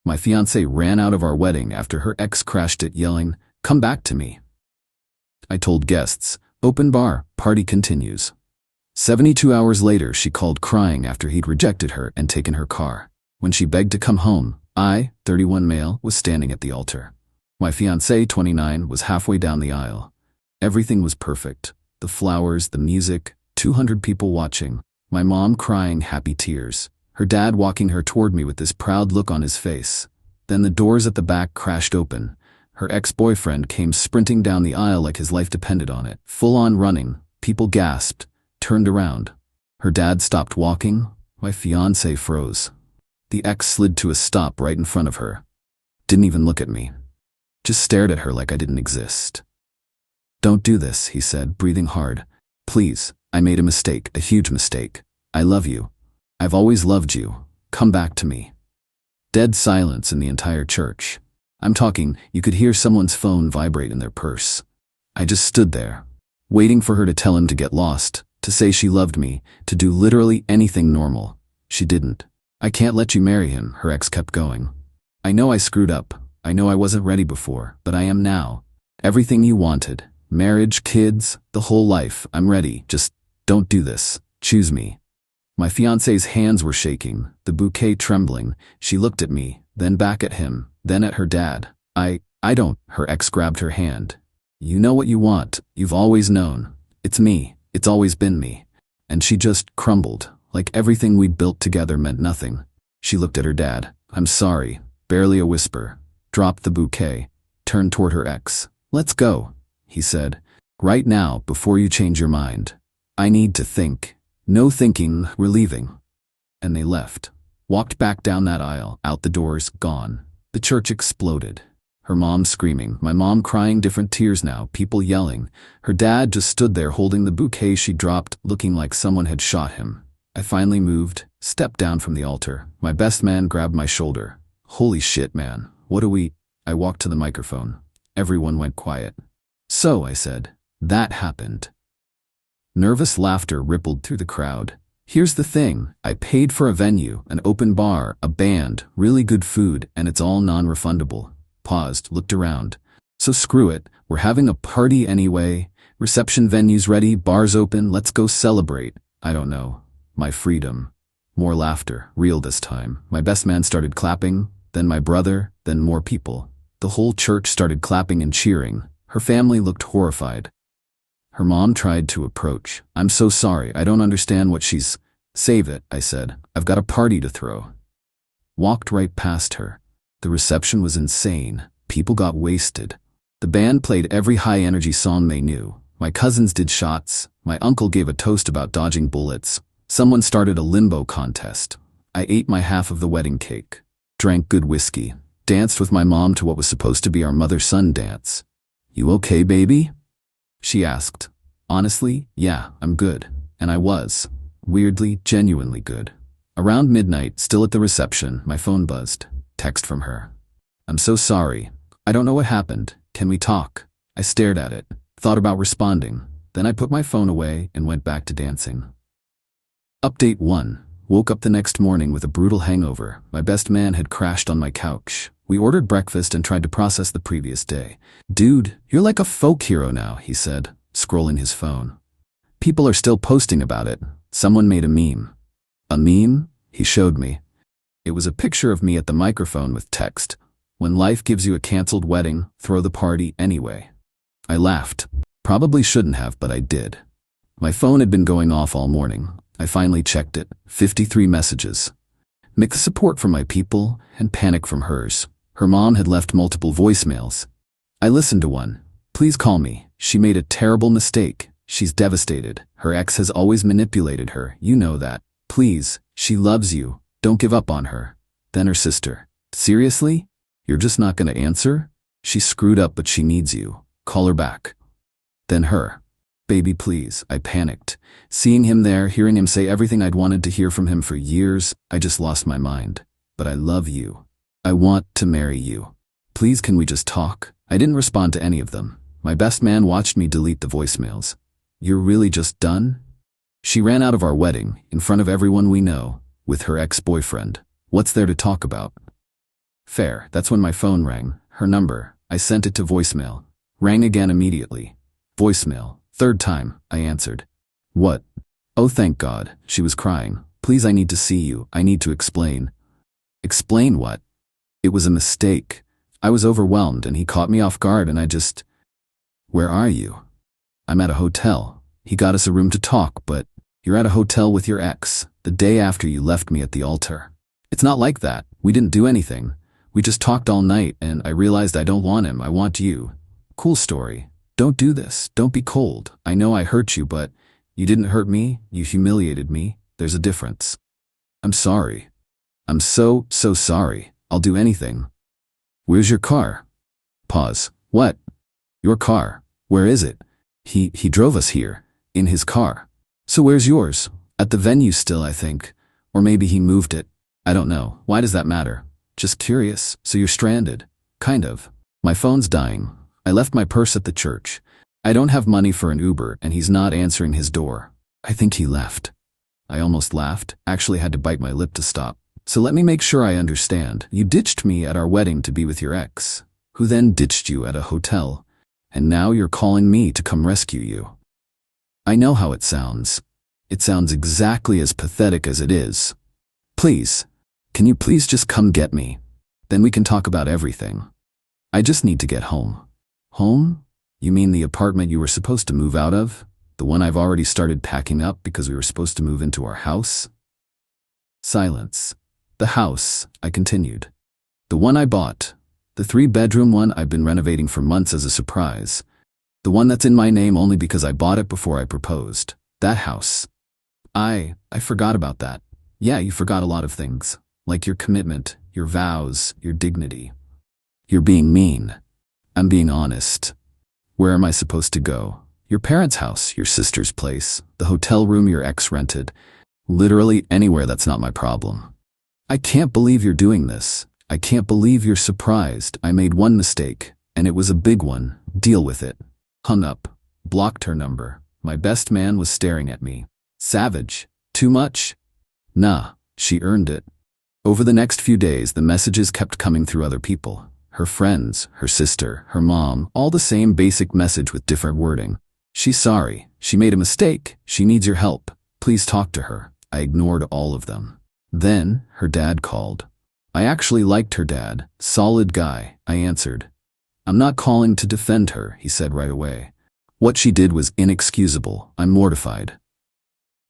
My fiancée ran out of our wedding after her ex crashed it, yelling, "Come back to me." I told guests, "Open bar, party continues." 72 hours later, she called crying after he'd rejected her and taken her car. When she begged to come home, I, 31 male, was standing at the altar. My fiancée, 29, was halfway down the aisle. Everything was perfect. The flowers, the music, 200 people watching. My mom crying happy tears. Her dad walking her toward me with this proud look on his face. Then the doors at the back crashed open. Her ex-boyfriend came sprinting down the aisle like his life depended on it. Full on running. People gasped, turned around. Her dad stopped walking. My fiancée froze. The ex slid to a stop right in front of her. Didn't even look at me. Just stared at her like I didn't exist. "Don't do this," he said, breathing hard. "Please, I made a mistake, a huge mistake. I love you. I've always loved you. Come back to me." Dead silence in the entire church. I'm talking, you could hear someone's phone vibrate in their purse. I just stood there, waiting for her to tell him to get lost, to say she loved me, to do literally anything normal. She didn't. "I can't let you marry him," her ex kept going. "I know I screwed up. I know I wasn't ready before, but I am now. Everything you wanted. Marriage, kids, the whole life. I'm ready. Just don't do this. Choose me." My fiancée's hands were shaking, the bouquet trembling. She looked at me, then back at him, then at her dad. I don't." Her ex grabbed her hand. "You know what you want. You've always known. It's me. It's always been me." And she just crumbled, like everything we'd built together meant nothing. She looked at her dad. "I'm sorry." Barely a whisper. Dropped the bouquet. Turned toward her ex. "Let's go," he said. "Right now, before you change your mind. I need to think." "No thinking, we're leaving." And they left. Walked back down that aisle, out the doors, gone. The church exploded. Her mom screaming, my mom crying, different tears now, people yelling. Her dad just stood there holding the bouquet she dropped, looking like someone had shot him. I finally moved, stepped down from the altar. My best man grabbed my shoulder. "Holy shit, man. What do we—" I walked to the microphone. Everyone went quiet. "So," I said, "that happened." Nervous laughter rippled through the crowd. "Here's the thing. I paid for a venue, an open bar, a band, really good food, and it's all non-refundable." Paused, looked around. "So screw it. We're having a party anyway. Reception venue's ready, bars open, let's go celebrate. I don't know. My freedom." More laughter, real this time. My best man started clapping, then my brother, then more people. The whole church started clapping and cheering. Her family looked horrified. Her mom tried to approach. "I'm so sorry, I don't understand what she's—" "Save it," I said. "I've got a party to throw." Walked right past her. The reception was insane. People got wasted. The band played every high-energy song they knew. My cousins did shots. My uncle gave a toast about dodging bullets. Someone started a limbo contest. I ate my half of the wedding cake. Drank good whiskey. Danced with my mom to what was supposed to be our mother-son dance. "You okay, baby?" she asked. Honestly, yeah, I'm good. And I was. Weirdly, genuinely good. Around midnight, still at the reception, my phone buzzed. Text from her. "I'm so sorry. I don't know what happened. Can we talk?" I stared at it, thought about responding. Then I put my phone away and went back to dancing. Update 1. Woke up the next morning with a brutal hangover. My best man had crashed on my couch. We ordered breakfast and tried to process the previous day. "Dude, you're like a folk hero now," he said, scrolling his phone. "People are still posting about it. Someone made a meme." "A meme?" He showed me. It was a picture of me at the microphone with text, "When life gives you a canceled wedding, throw the party anyway." I laughed. Probably shouldn't have, but I did. My phone had been going off all morning. I finally checked it. 53 messages. Mixed support from my people and panic from hers. Her mom had left multiple voicemails. I listened to one. "Please call me. She made a terrible mistake. She's devastated. Her ex has always manipulated her. You know that. Please, she loves you. Don't give up on her." Then her sister. "Seriously? You're just not gonna answer? She screwed up, but she needs you. Call her back." Then her. "Baby, please." I panicked. Seeing him there, hearing him say everything I'd wanted to hear from him for years, I just lost my mind. "But I love you. I want to marry you. Please, can we just talk?" I didn't respond to any of them. My best man watched me delete the voicemails. "You're really just done?" She ran out of our wedding, in front of everyone we know, with her ex-boyfriend. What's there to talk about? Fair. That's when my phone rang. Her number. I sent it to voicemail. Rang again immediately. Voicemail. Third time, I answered. What? Oh, thank God. She was crying. Please, I need to see you. I need to explain. Explain what? It was a mistake. I was overwhelmed and he caught me off guard and I just... Where are you? I'm at a hotel. He got us a room to talk, but you're at a hotel with your ex, the day after you left me at the altar. It's not like that. We didn't do anything. We just talked all night and I realized I don't want him. I want you. Cool story. Don't do this. Don't be cold. I know I hurt you, but you didn't hurt me. You humiliated me. There's a difference. I'm sorry. I'm so sorry. I'll do anything. Where's your car? Pause. What? Your car. Where is it? He drove us here. In his car. So where's yours? At the venue still, I think. Or maybe he moved it. I don't know. Why does that matter? Just curious. So you're stranded. Kind of. My phone's dying. I left my purse at the church. I don't have money for an Uber and he's not answering his door. I think he left. I almost laughed. Actually had to bite my lip to stop. So let me make sure I understand. You ditched me at our wedding to be with your ex, who then ditched you at a hotel. And now you're calling me to come rescue you. I know how it sounds. It sounds exactly as pathetic as it is. Please, can you please just come get me? Then we can talk about everything. I just need to get home. Home? You mean the apartment you were supposed to move out of? The one I've already started packing up because we were supposed to move into our house? Silence. The house, I continued. The one I bought. The 3-bedroom one I've been renovating for months as a surprise. The one that's in my name only because I bought it before I proposed. That house. I forgot about that. Yeah, you forgot a lot of things. Like your commitment, your vows, your dignity. You're being mean. I'm being honest. Where am I supposed to go? Your parents' house, your sister's place, the hotel room your ex rented. Literally anywhere that's not my problem. I can't believe you're doing this. I can't believe you're surprised. I made one mistake, and it was a big one. Deal with it. Hung up. Blocked her number. My best man was staring at me. Savage. Too much? Nah, she earned it. Over the next few days, the messages kept coming through other people. Her friends, her sister, her mom, all the same basic message with different wording. She's sorry. She made a mistake. She needs your help. Please talk to her. I ignored all of them. Then, her dad called. I actually liked her dad. Solid guy, I answered. I'm not calling to defend her, he said right away. What she did was inexcusable. I'm mortified.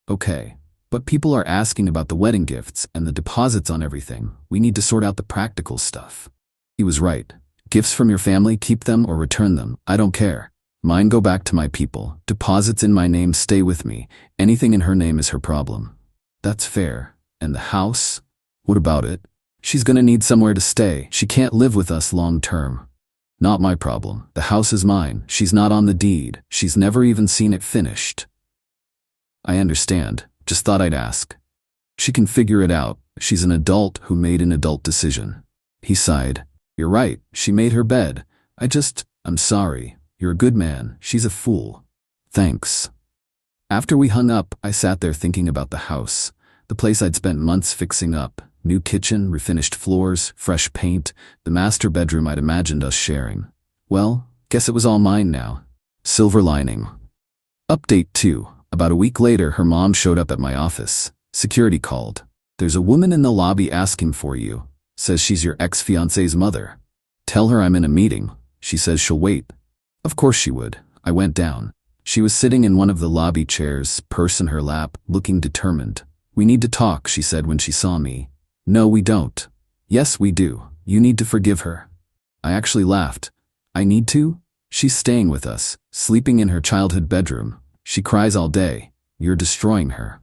Okay, but people are asking about the wedding gifts and the deposits on everything. We need to sort out the practical stuff. He was right. Gifts from your family, keep them or return them. I don't care. Mine go back to my people. Deposits in my name stay with me. Anything in her name is her problem. That's fair. And the house? What about it? She's gonna need somewhere to stay. She can't live with us long term. Not my problem. The house is mine. She's not on the deed. She's never even seen it finished. I understand. Just thought I'd ask. She can figure it out. She's an adult who made an adult decision. He sighed. You're right. She made her bed. I'm sorry. You're a good man. She's a fool. Thanks. After we hung up, I sat there thinking about the house. The place I'd spent months fixing up. New kitchen, refinished floors, fresh paint, the master bedroom I'd imagined us sharing. Well, guess it was all mine now. Silver lining. Update 2. About a week later, her mom showed up at my office. Security called. There's a woman in the lobby asking for you. Says she's your ex-fiancée's mother. Tell her I'm in a meeting. She says she'll wait. Of course she would. I went down. She was sitting in one of the lobby chairs, purse in her lap, looking determined. We need to talk, she said when she saw me. No, we don't. Yes, we do. You need to forgive her. I actually laughed. I need to? She's staying with us, sleeping in her childhood bedroom. She cries all day. You're destroying her.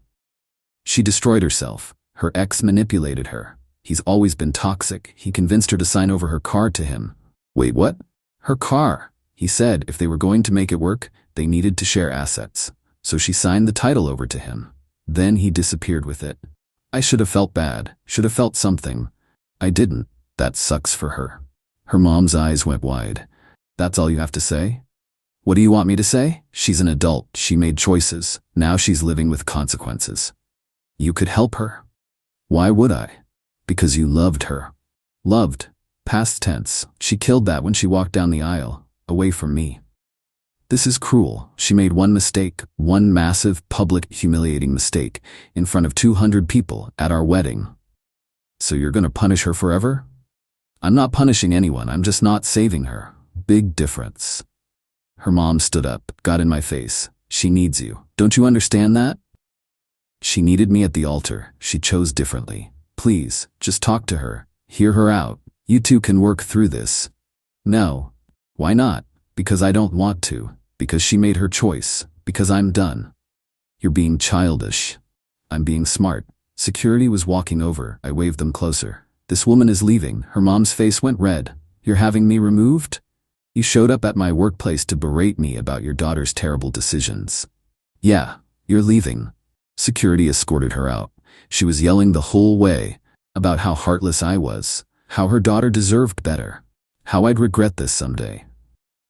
She destroyed herself. Her ex manipulated her. He's always been toxic. He convinced her to sign over her car to him. Wait, what? Her car. He said if they were going to make it work, they needed to share assets. So she signed the title over to him. Then he disappeared with it. I should have felt bad. Should have felt something. I didn't. That sucks for her. Her mom's eyes went wide. That's all you have to say? What do you want me to say? She's an adult. She made choices. Now she's living with consequences. You could help her. Why would I? Because you loved her. Loved. Past tense. She killed that when she walked down the aisle, away from me. This is cruel. She made one mistake, one massive, public, humiliating mistake, in front of 200 people at our wedding. So you're gonna punish her forever? I'm not punishing anyone, I'm just not saving her. Big difference. Her mom stood up, got in my face. She needs you. Don't you understand that? She needed me at the altar. She chose differently. Please, just talk to her. Hear her out. You two can work through this. No. Why not? Because I don't want to. Because she made her choice. Because I'm done. You're being childish. I'm being smart. Security was walking over. I waved them closer. This woman is leaving. Her mom's face went red. You're having me removed? You showed up at my workplace to berate me about your daughter's terrible decisions. Yeah, you're leaving. Security escorted her out. She was yelling the whole way about how heartless I was, how her daughter deserved better, how I'd regret this someday.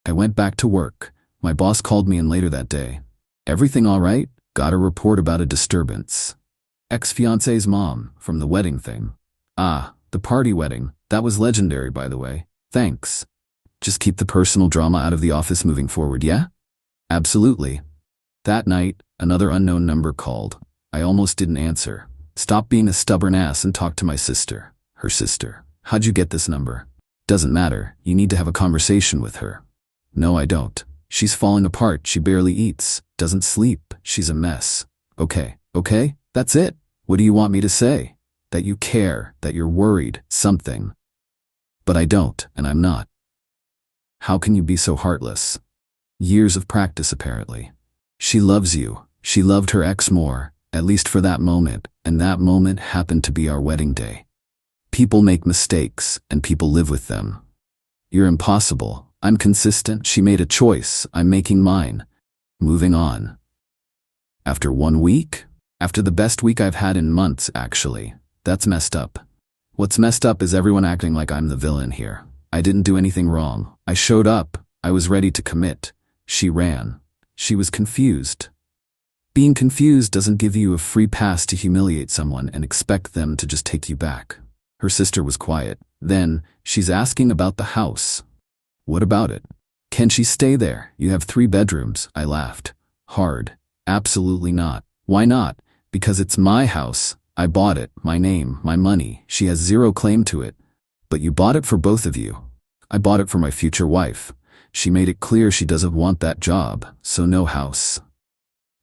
I went back to work. My boss called me in later that day. Everything all right? Got a report about a disturbance. Ex-fiancée's mom, from the wedding thing. Ah, the party wedding. That was legendary, by the way. Thanks. Just keep the personal drama out of the office moving forward, yeah? Absolutely. That night, another unknown number called. I almost didn't answer. Stop being a stubborn ass and talk to my sister. Her sister. How'd you get this number? Doesn't matter. You need to have a conversation with her. No, I don't. She's falling apart. She barely eats. Doesn't sleep. She's a mess. Okay, that's it. What do you want me to say? That you care, that you're worried, something. But I don't, and I'm not. How can you be so heartless? Years of practice, apparently. She loves you. She loved her ex more, at least for that moment, and that moment happened to be our wedding day. People make mistakes, and people live with them. You're impossible. I'm consistent. She made a choice. I'm making mine. Moving on. After 1 week? After the best week I've had in months, actually. That's messed up. What's messed up is everyone acting like I'm the villain here. I didn't do anything wrong. I showed up. I was ready to commit. She ran. She was confused. Being confused doesn't give you a free pass to humiliate someone and expect them to just take you back. Her sister was quiet. Then, she's asking about the house. What about it? Can she stay there? You have 3 bedrooms. I laughed. Hard. Absolutely not. Why not? Because it's my house. I bought it. My name, my money. She has zero claim to it. But you bought it for both of you. I bought it for my future wife. She made it clear she doesn't want that job, so no house.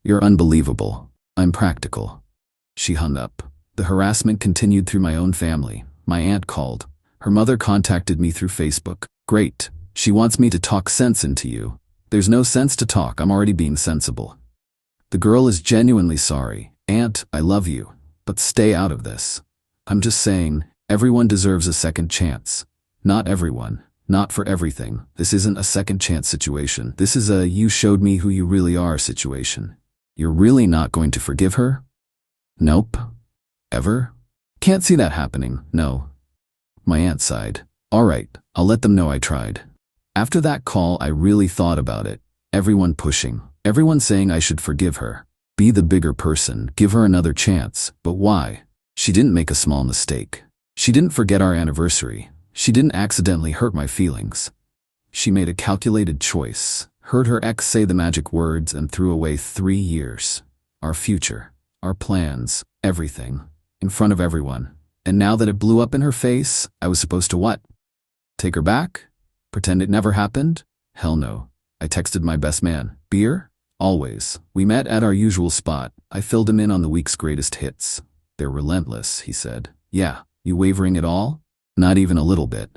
You're unbelievable. I'm practical. She hung up. The harassment continued through my own family. My aunt called. Her mother contacted me through Facebook. Great. She wants me to talk sense into you. There's no sense to talk. I'm already being sensible. The girl is genuinely sorry. Aunt, I love you. But stay out of this. I'm just saying, everyone deserves a second chance. Not everyone. Not for everything. This isn't a second chance situation. This is a you showed me who you really are situation. You're really not going to forgive her? Nope. Ever? Can't see that happening, no. My aunt sighed. All right, I'll let them know I tried. After that call, I really thought about it. Everyone pushing. Everyone saying I should forgive her. Be the bigger person. Give her another chance. But why? She didn't make a small mistake. She didn't forget our anniversary. She didn't accidentally hurt my feelings. She made a calculated choice. Heard her ex say the magic words and threw away 3 years. Our future. Our plans. Everything. In front of everyone. And now that it blew up in her face, I was supposed to what? Take her back? Pretend it never happened? Hell no. I texted my best man. Beer? Always. We met at our usual spot. I filled him in on the week's greatest hits. They're relentless, he said. Yeah. You wavering at all? Not even a little bit.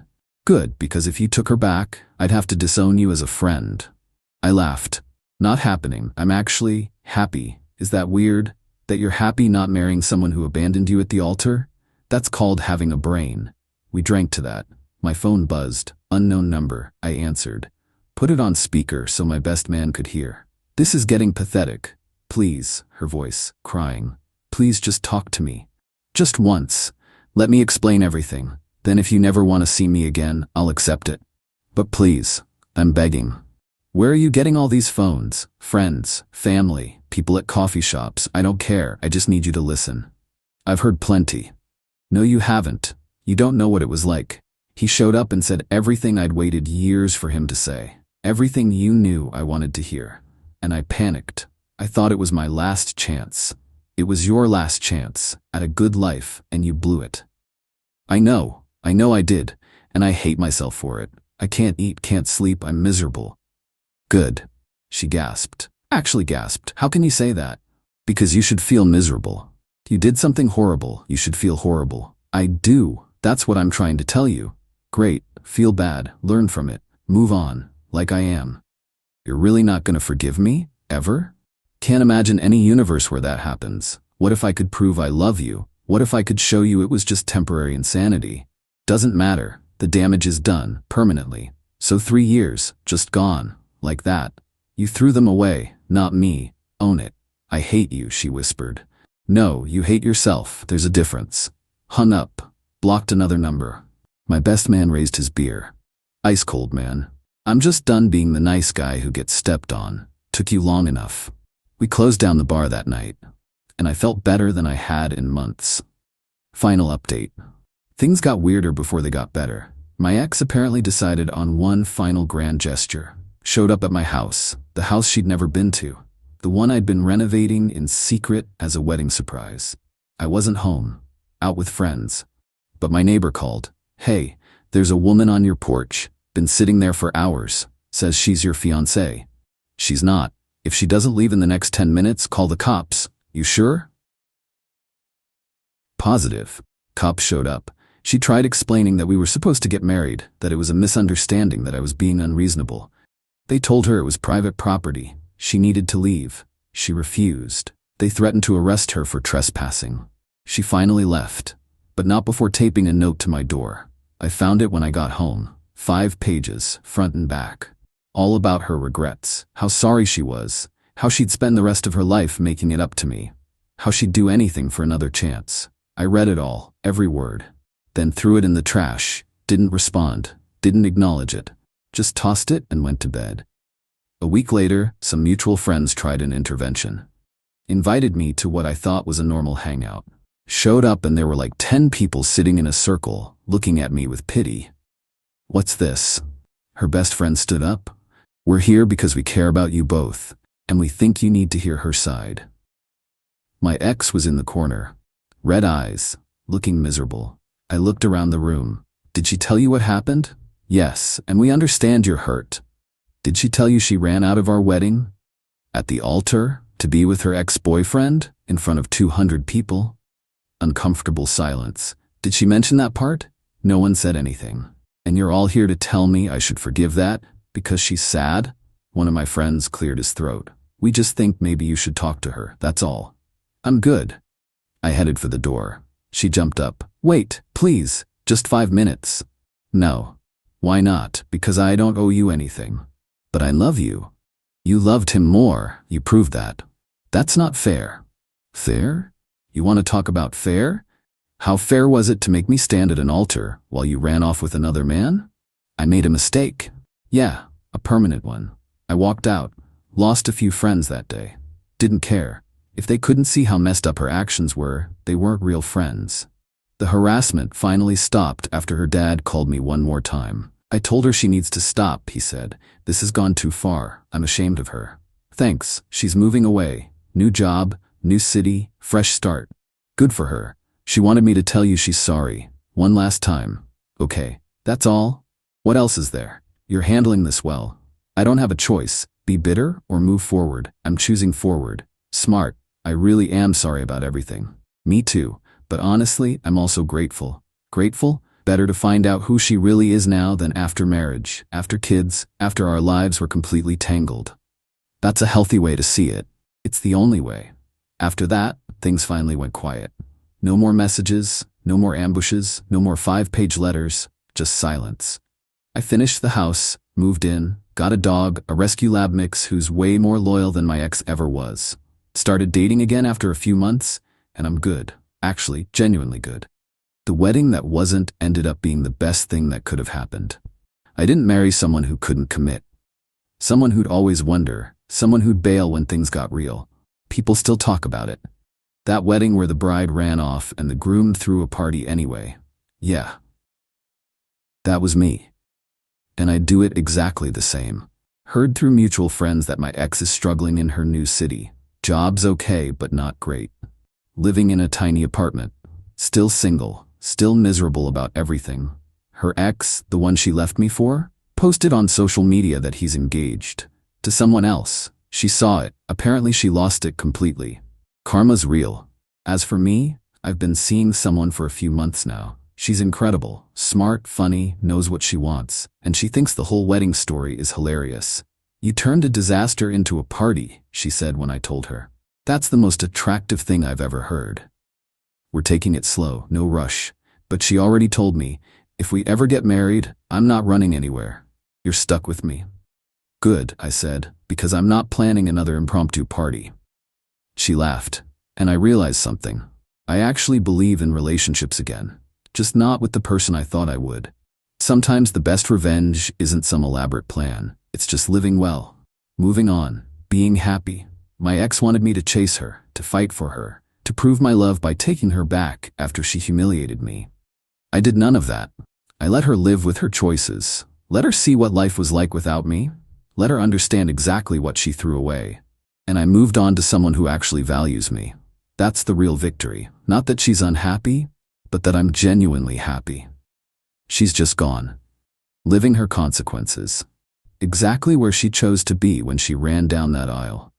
Good, because if you took her back, I'd have to disown you as a friend. I laughed. Not happening. I'm actually happy. Is that weird? That you're happy not marrying someone who abandoned you at the altar? That's called having a brain. We drank to that. My phone buzzed. Unknown number. I answered. Put it on speaker so my best man could hear. This is getting pathetic. Please, her voice, crying. Please just talk to me. Just once. Let me explain everything. Then if you never want to see me again, I'll accept it. But please, I'm begging. Where are you getting all these phones? Friends, family, people at coffee shops. I don't care. I just need you to listen. I've heard plenty. No, you haven't. You don't know what it was like. He showed up and said everything I'd waited years for him to say. Everything you knew I wanted to hear. And I panicked. I thought it was my last chance. It was your last chance at a good life, and you blew it. I know I did, and I hate myself for it. I can't eat, can't sleep, I'm miserable. Good, she gasped. Actually gasped. How can you say that? Because you should feel miserable. You did something horrible, you should feel horrible. I do, that's what I'm trying to tell you. Great, feel bad, learn from it, move on, like I am. You're really not gonna forgive me? Ever? Can't imagine any universe where that happens. What if I could prove I love you? What if I could show you it was just temporary insanity? Doesn't matter, the damage is done, permanently. So 3 years, just gone, like that. You threw them away, not me. Own it. I hate you, she whispered. No, you hate yourself, there's a difference. Hung up, blocked another number. My best man raised his beer. Ice cold, man. I'm just done being the nice guy who gets stepped on. Took you long enough. We closed down the bar that night, and I felt better than I had in months. Final update. Things got weirder before they got better. My ex apparently decided on one final grand gesture. Showed up at my house, the house she'd never been to. The one I'd been renovating in secret as a wedding surprise. I wasn't home, out with friends. But my neighbor called. Hey, there's a woman on your porch, been sitting there for hours, says she's your fiancée. She's not. If she doesn't leave in the next 10 minutes, call the cops. You sure? Positive. Cops showed up. She tried explaining that we were supposed to get married, that it was a misunderstanding, that I was being unreasonable. They told her it was private property. She needed to leave. She refused. They threatened to arrest her for trespassing. She finally left, but not before taping a note to my door. I found it when I got home. 5 pages, front and back. All about her regrets, how sorry she was, how she'd spend the rest of her life making it up to me, how she'd do anything for another chance. I read it all, every word, then threw it in the trash, didn't respond, didn't acknowledge it, just tossed it and went to bed. A week later, some mutual friends tried an intervention. Invited me to what I thought was a normal hangout. Showed up and there were like 10 people sitting in a circle, looking at me with pity. What's this? Her best friend stood up. We're here because we care about you both, and we think you need to hear her side. My ex was in the corner. Red eyes, looking miserable. I looked around the room. Did she tell you what happened? Yes, and we understand you're hurt. Did she tell you she ran out of our wedding? At the altar, to be with her ex-boyfriend, in front of 200 people? Uncomfortable silence. Did she mention that part? No one said anything. And you're all here to tell me I should forgive that? Because she's sad? One of my friends cleared his throat. We just think maybe you should talk to her, that's all. I'm good. I headed for the door. She jumped up. Wait, please, just 5 minutes. No. Why not? Because I don't owe you anything. But I love you. You loved him more, you proved that. That's not fair. Fair? You want to talk about fair? How fair was it to make me stand at an altar while you ran off with another man? I made a mistake. Yeah, a permanent one. I walked out, lost a few friends that day. Didn't care. If they couldn't see how messed up her actions were, they weren't real friends. The harassment finally stopped after her dad called me one more time. I told her she needs to stop, he said. This has gone too far. I'm ashamed of her. Thanks, she's moving away. New job, new city, fresh start. Good for her. She wanted me to tell you she's sorry. One last time. Okay, that's all? What else is there? You're handling this well. I don't have a choice. Be bitter or move forward. I'm choosing forward. Smart. I really am sorry about everything. Me too. But honestly, I'm also grateful. Grateful? Better to find out who she really is now than after marriage, after kids, after our lives were completely tangled. That's a healthy way to see it. It's the only way. After that, things finally went quiet. No more messages, no more ambushes, no more 5-page letters, just silence. I finished the house, moved in, got a dog, a rescue lab mix who's way more loyal than my ex ever was. Started dating again after a few months, and I'm good. Actually, genuinely good. The wedding that wasn't ended up being the best thing that could have happened. I didn't marry someone who couldn't commit. Someone who'd always wonder, someone who'd bail when things got real. People still talk about it. That wedding where the bride ran off and the groom threw a party anyway. Yeah. That was me. And I'd do it exactly the same. Heard through mutual friends that my ex is struggling in her new city. Job's okay, but not great. Living in a tiny apartment. Still single, still miserable about everything. Her ex, the one she left me for, posted on social media that he's engaged to someone else. She saw it. Apparently she lost it completely. Karma's real. As for me, I've been seeing someone for a few months now. She's incredible, smart, funny, knows what she wants, and she thinks the whole wedding story is hilarious. You turned a disaster into a party, she said when I told her. That's the most attractive thing I've ever heard. We're taking it slow, no rush. But she already told me, if we ever get married, I'm not running anywhere. You're stuck with me. Good, I said, because I'm not planning another impromptu party. She laughed, and I realized something. I actually believe in relationships again, just not with the person I thought I would. Sometimes the best revenge isn't some elaborate plan. It's just living well, moving on, being happy. My ex wanted me to chase her, to fight for her, to prove my love by taking her back after she humiliated me. I did none of that. I let her live with her choices. Let her see what life was like without me. Let her understand exactly what she threw away. And I moved on to someone who actually values me. That's the real victory. Not that she's unhappy, but that I'm genuinely happy. She's just gone, living her consequences. Exactly where she chose to be when she ran down that aisle.